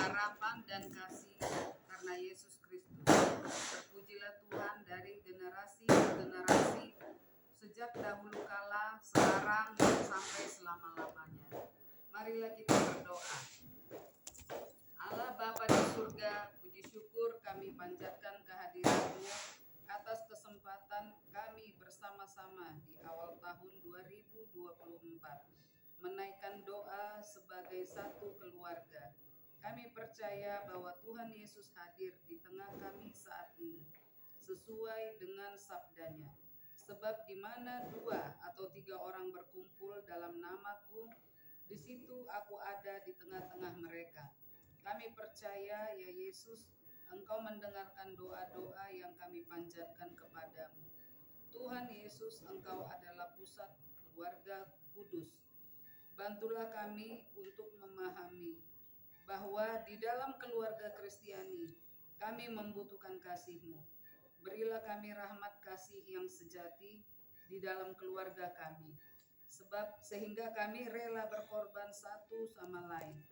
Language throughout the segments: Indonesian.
harapan dan kasih karena Yesus Kristus. Terpujilah Tuhan dari generasi ke generasi, sejak dahulu kala, sekarang, dan sampai selama-lamanya. Marilah kita berdoa. Allah Bapa di surga, puji syukur kami panjatkan kehadirat-Mu atas kesempatan kami bersama-sama di awal tahun 2024 menaikkan doa sebagai satu keluarga. Kami percaya bahwa Tuhan Yesus hadir di tengah kami saat ini sesuai dengan sabdanya. Sebab di mana 2 atau 3 orang berkumpul dalam nama-Ku, di situ Aku ada di tengah-tengah mereka. Kami percaya, ya Yesus, Engkau mendengarkan doa-doa yang kami panjatkan kepadamu. Tuhan Yesus, Engkau adalah pusat keluarga kudus. Bantulah kami untuk memahami bahwa di dalam keluarga Kristiani kami membutuhkan kasih-Mu. Berilah kami rahmat kasih yang sejati di dalam keluarga kami, sehingga kami rela berkorban satu sama lain.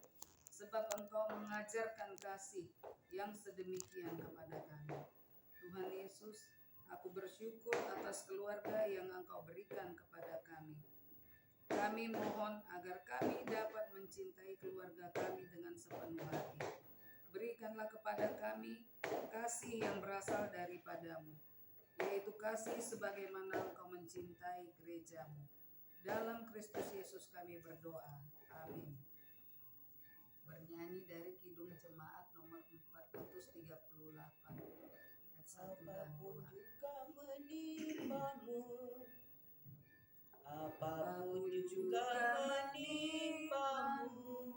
Sebab Engkau mengajarkan kasih yang sedemikian kepada kami. Tuhan Yesus, Aku bersyukur atas keluarga yang Engkau berikan kepada kami. Kami mohon agar kami dapat mencintai keluarga kami dengan sepenuh hati. Berikanlah kepada kami kasih yang berasal daripadamu, yaitu kasih sebagaimana Engkau mencintai gereja-Mu. Dalam Kristus Yesus kami berdoa. Amin. Bernyanyi dari Kidung Jemaat nomor 438 ayat 1 dan 2. Apapun juga menimpamu,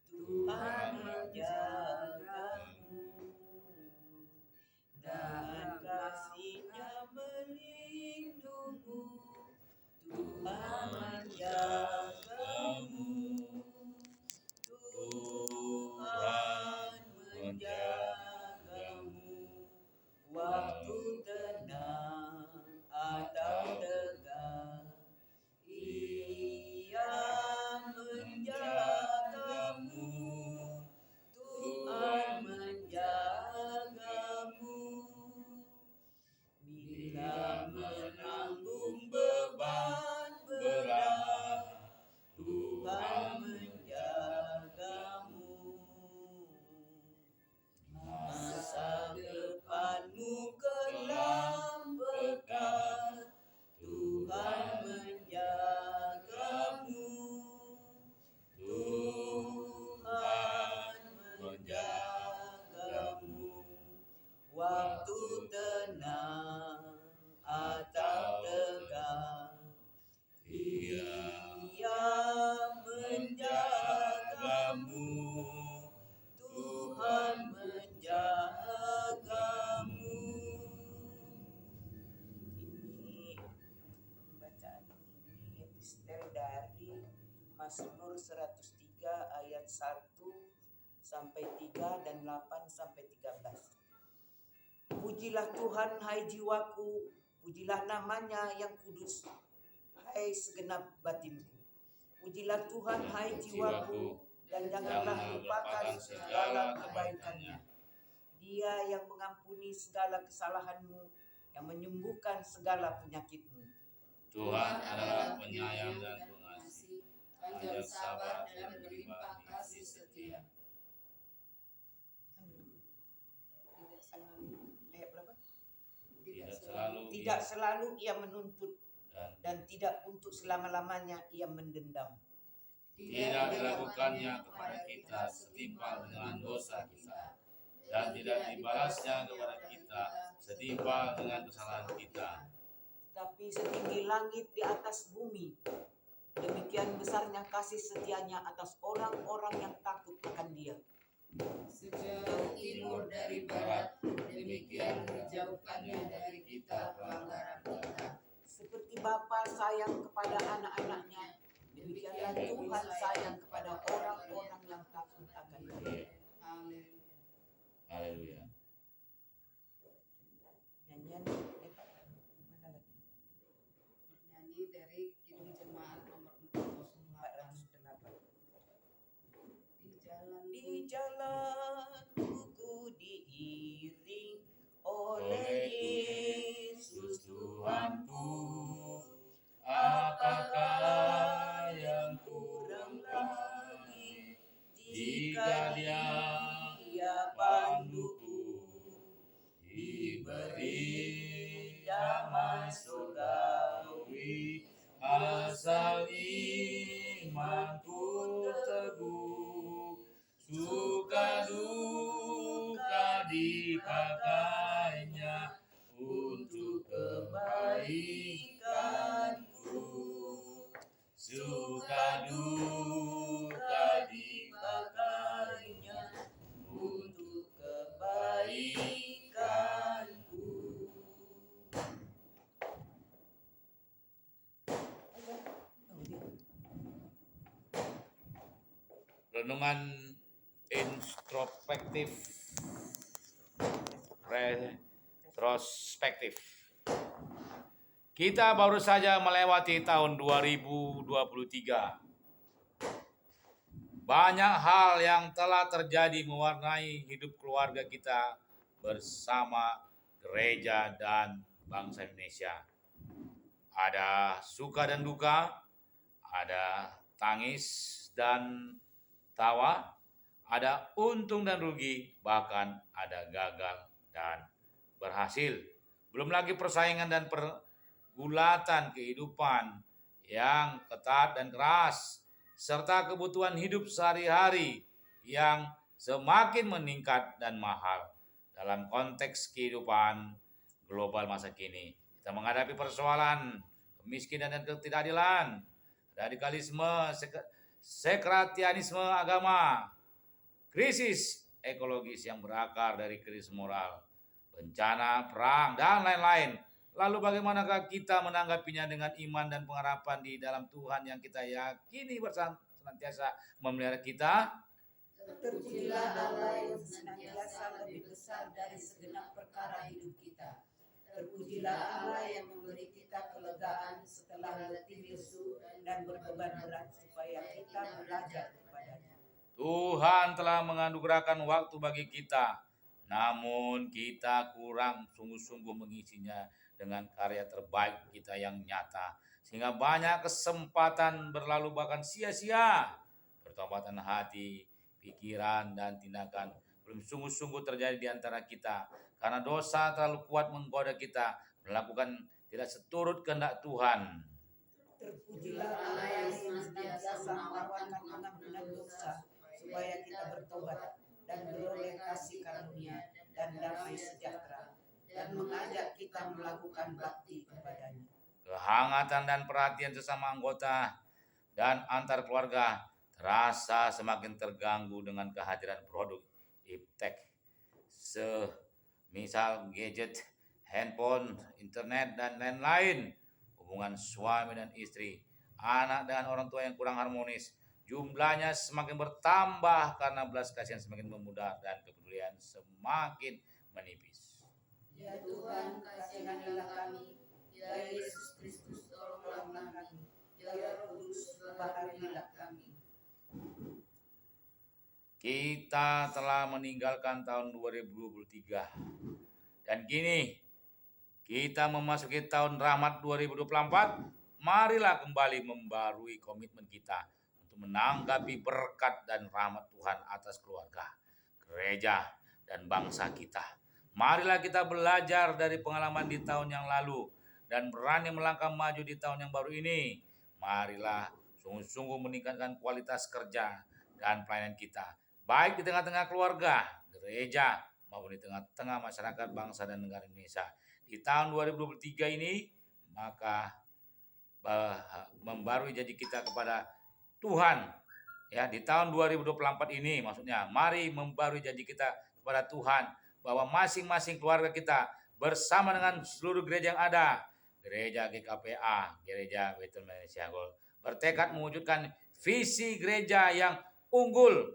Tuhan menjagamu, dan kasih-Nya melindungimu, Tuhan menjagamu. Tuhan menjagamu waktu tenang atau tegang. Ia menjagamu, Tuhan menjagamu. Bila menanggung beban berat, Tuhan menjagamu. Masa depanmu kelam pekat, Tuhan menjagamu. Tuhan menjagamu waktu tenang atau tegang. Ia menjagamu, Tuhan menjagamu. Ini pembacaan ini epistel dari Mazmur 103 ayat 1 sampai 3 dan 8 sampai 13. Pujilah Tuhan, hai jiwaku, pujilah namanya yang kudus, hai segenap batinku. Pujilah Tuhan, hai jiwaku, dan janganlah lupakan segala kebaikannya. Dia yang mengampuni segala kesalahanmu, yang menyembuhkan segala penyakitmu. Tuhan adalah penyayang dan pengasih, panjang sabar dan berlimpah kasih setia. Tidak selalu ia menuntut, dan tidak untuk selama-lamanya ia mendendam. Tidak dilakukannya kepada kita setimpal dengan dosa kita, dan tidak dibalasnya kepada kita setimpal dengan kesalahan kita. Tapi setinggi langit di atas bumi, demikian besarnya kasih setianya atas orang-orang yang takut akan Dia. Sejauh timur dari barat, demikian dijauhkannya dari kita pelanggaran kita. Seperti Bapa sayang kepada anak-anaknya, demikianlah Tuhan sayang kepada orang-orang yang takut akan Dia. Amin. Haleluya. Nyanyian mana lagi? Bernyanyi dari Kidung Jemaat nomor 408. Di jalanku diiring oleh Oleh Yesus Tuhanku, Tuhanku. apakah yang kurang lagi jika Dia panduku, diberi damai surgawi, asal imanku teguh, suka duka dipakainya untuk kebaikanku, suka duka dipakainya untuk kebaikanku. Renungan introspektif retrospektif. Kita baru saja melewati tahun 2023. Banyak hal yang telah terjadi mewarnai hidup keluarga kita bersama gereja dan bangsa Indonesia. Ada suka dan duka, ada tangis dan tawa, ada untung dan rugi, bahkan ada gagal dan berhasil. Belum lagi persaingan dan pergulatan kehidupan yang ketat dan keras, serta kebutuhan hidup sehari-hari yang semakin meningkat dan mahal. Dalam konteks kehidupan global masa kini, kita menghadapi persoalan kemiskinan dan ketidakadilan, radikalisme, sekretianisme agama, krisis ekologis yang berakar dari krisis moral, bencana, perang, dan lain-lain. Lalu bagaimanakah kita menanggapinya dengan iman dan pengharapan di dalam Tuhan yang kita yakini senantiasa memelihara kita? Terpujilah Allah yang senantiasa lebih besar dari segenap perkara hidup kita. Terpujilah Allah yang memberi kita kelegaan setelah letih lesu dan berbeban berat supaya kita belajar kepadanya. Tuhan telah menganugerahkan waktu bagi kita, namun kita kurang sungguh-sungguh mengisinya dengan karya terbaik kita yang nyata, sehingga banyak kesempatan berlalu bahkan sia-sia. Pertobatan hati, pikiran, dan tindakan belum sungguh-sungguh terjadi di antara kita, karena dosa terlalu kuat menggoda kita melakukan tidak seturut kehendak Tuhan. Terpujilah Allah yang senantiasa melawan pengampunan dosa, supaya kita bertobat dan beroleh kasih karunia dan damai sejahtera, dan mengajak kita melakukan bakti kepadanya. Kehangatan dan perhatian sesama anggota dan antar keluarga terasa semakin terganggu dengan kehadiran produk iptek, semisal gadget, handphone, internet, dan lain-lain. Hubungan suami dan istri, anak dengan orang tua yang kurang harmonis, jumlahnya semakin bertambah karena belas kasihan semakin memudar dan kepedulian semakin menipis. Ya Tuhan, kasihilah kami. Ya Yesus Kristus, tolonglah kami. Ya Roh Kudus, berbahagialah kami. Kita telah meninggalkan tahun 2023 dan kini kita memasuki tahun rahmat 2024. Marilah kembali membarui komitmen kita untuk menanggapi berkat dan rahmat Tuhan atas keluarga, gereja, dan bangsa kita. Marilah kita belajar dari pengalaman di tahun yang lalu dan berani melangkah maju di tahun yang baru ini. Marilah sungguh-sungguh meningkatkan kualitas kerja dan pelayanan kita, baik di tengah-tengah keluarga, gereja, maupun di tengah-tengah masyarakat bangsa dan negara Indonesia. Di tahun 2023 ini, maka membarui janji kita kepada Tuhan. Ya, di tahun 2024 ini maksudnya, mari membarui janji kita kepada Tuhan bahwa masing-masing keluarga kita bersama dengan seluruh gereja yang ada, gereja GKPA, gereja Bethel Malaysia Gold, bertekad mewujudkan visi gereja yang unggul,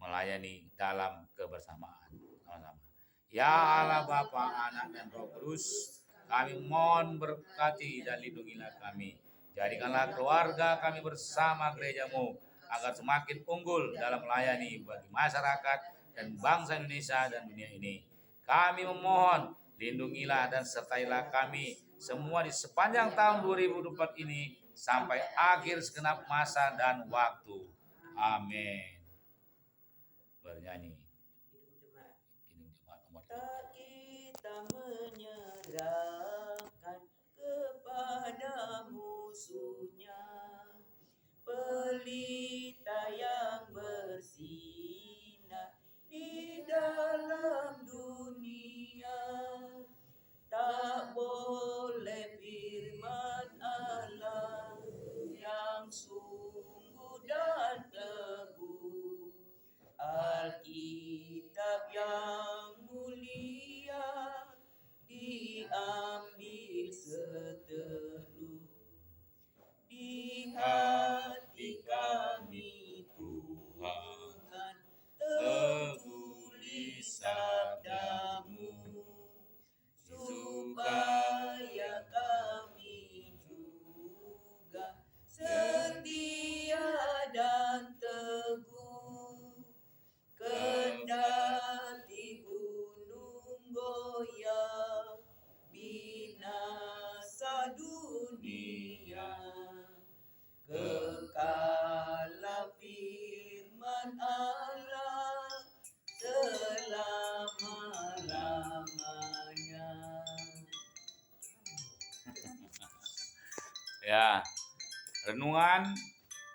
melayani dalam kebersamaan. Sama-sama. Ya Allah Bapa, Anak, dan Roh Kudus, kami mohon berkati dan lindungilah kami. Jadikanlah keluarga kami bersama gereja-Mu agar semakin unggul dalam melayani bagi masyarakat dan bangsa Indonesia dan dunia ini. Kami memohon, lindungilah dan sertailah kami semua di sepanjang tahun 2024 ini sampai akhir segenap masa dan waktu. Amin. Bernyanyi. Kidung Jemaat nomor 5. Tak kita menyerahkan kepada musuhnya, pelita yang bersinar di dalam dunia. Tak boleh firman Allah yang sungguh dan teguh, Alkitab yang mulia diambil seteru. Di hati kami Tuhan tertulis sabdamu, supaya kami juga setia dan teguh. Kendati gunung goyah, binasa dunia, kekalah firman Allah selama-lamanya. Ya, renungan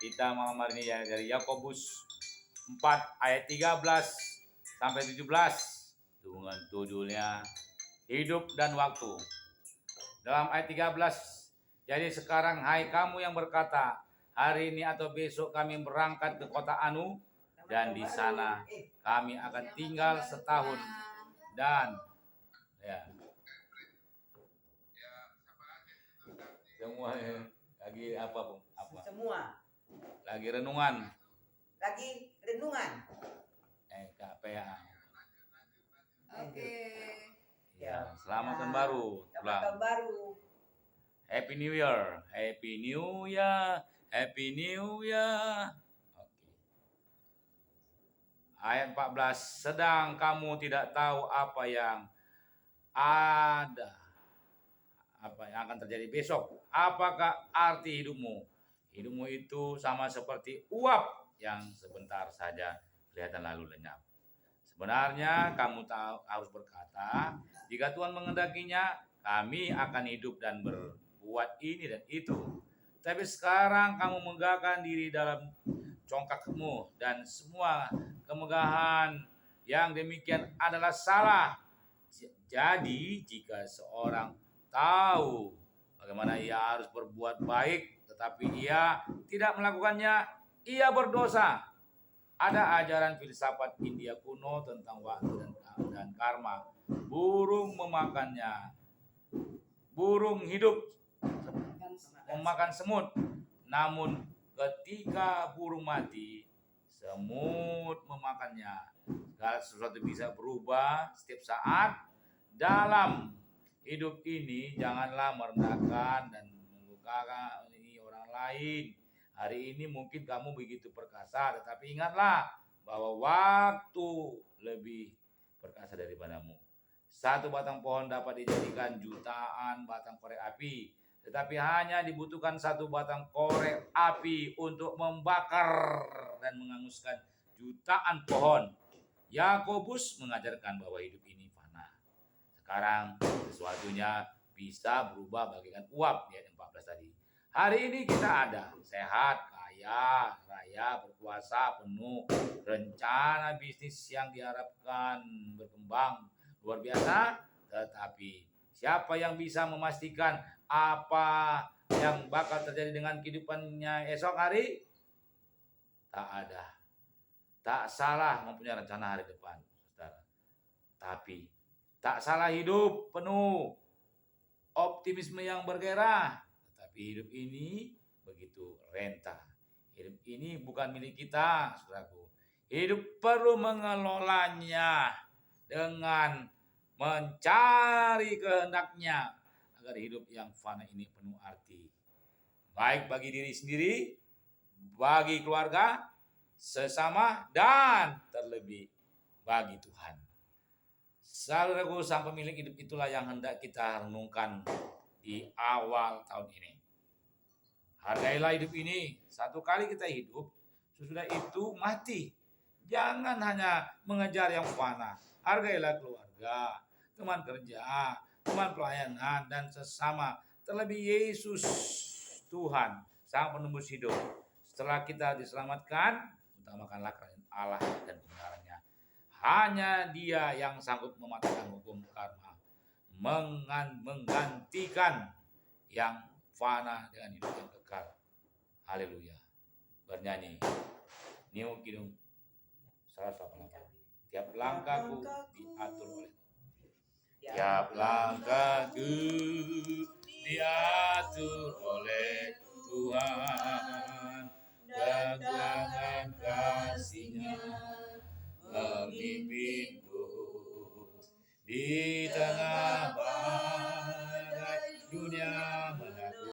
kita malam hari ini ya dari Yakobus 4 ayat 13 sampai 17 dengan judulnya hidup dan waktu. Dalam ayat 13, jadi sekarang hai kamu yang berkata, hari ini atau besok kami berangkat ke kota Anu dan di sana kami akan tinggal setahun dan ya semua lagi apa Bung? Apa? Semua Lagi renungan. KPA. Oke. Ya, selamat tahun baru. Selamat tahun baru. Happy New Year. Happy New Year. Happy New Year. Oke. Ayat 14, sedang kamu tidak tahu apa yang akan terjadi besok. Apakah arti hidupmu? Hidupmu itu sama seperti uap yang sebentar saja kelihatan lalu lenyap. Sebenarnya kamu harus berkata, jika Tuhan mengendakinya, kami akan hidup dan berbuat ini dan itu. Tapi sekarang kamu megahkan diri dalam congkakmu dan semua kemegahan yang demikian adalah salah. Jadi jika seorang tahu bagaimana ia harus berbuat baik, tetapi ia tidak melakukannya, ia berdosa. Ada ajaran filsafat India kuno tentang waktu dan karma. Burung memakannya. Burung hidup memakan semut. Namun ketika burung mati, semut memakannya. Segala sesuatu bisa berubah setiap saat. Dalam hidup ini janganlah merendahkan dan melukakan orang lain. Hari ini mungkin kamu begitu perkasa, tetapi ingatlah bahwa waktu lebih perkasa daripadamu. Satu batang pohon dapat dijadikan jutaan batang korek api, tetapi hanya dibutuhkan satu batang korek api untuk membakar dan menghanguskan jutaan pohon. Yakobus mengajarkan bahwa hidup ini fana. Sekarang sesuatunya bisa berubah bagaikan uap di ayat 14 tadi. Hari ini kita ada sehat, kaya, raya, berkuasa, penuh, rencana bisnis yang diharapkan berkembang luar biasa. Tetapi siapa yang bisa memastikan apa yang bakal terjadi dengan kehidupannya esok hari? Tak ada. Tak salah mempunyai rencana hari depan, saudara. Tapi tak salah hidup penuh optimisme yang bergairah. Tapi hidup ini begitu renta. Hidup ini bukan milik kita, saudaraku. Hidup perlu mengelolanya dengan mencari kehendaknya agar hidup yang fana ini penuh arti. Baik bagi diri sendiri, bagi keluarga, sesama, dan terlebih bagi Tuhan. Saudaraku, sang pemilik hidup itulah yang hendak kita renungkan di awal tahun ini. Hargailah hidup ini. Satu kali kita hidup, sesudah itu mati. Jangan hanya mengejar yang fana. Hargailah keluarga, teman kerja, teman pelayanan, dan sesama. Terlebih Yesus Tuhan, sang penembus hidup. Setelah kita diselamatkan, utamakanlah kerajaan Allah dan kebenarannya. Hanya Dia yang sanggup mematikan hukum karma, menggantikan yang fana dengan hidup yang kekal. Haleluya. Bernyanyi New Kidung 188. Tiap langkahku diatur oleh Tiap langkahku diatur oleh Tuhan. Dagangan kasih-Nya memimpinku di tengah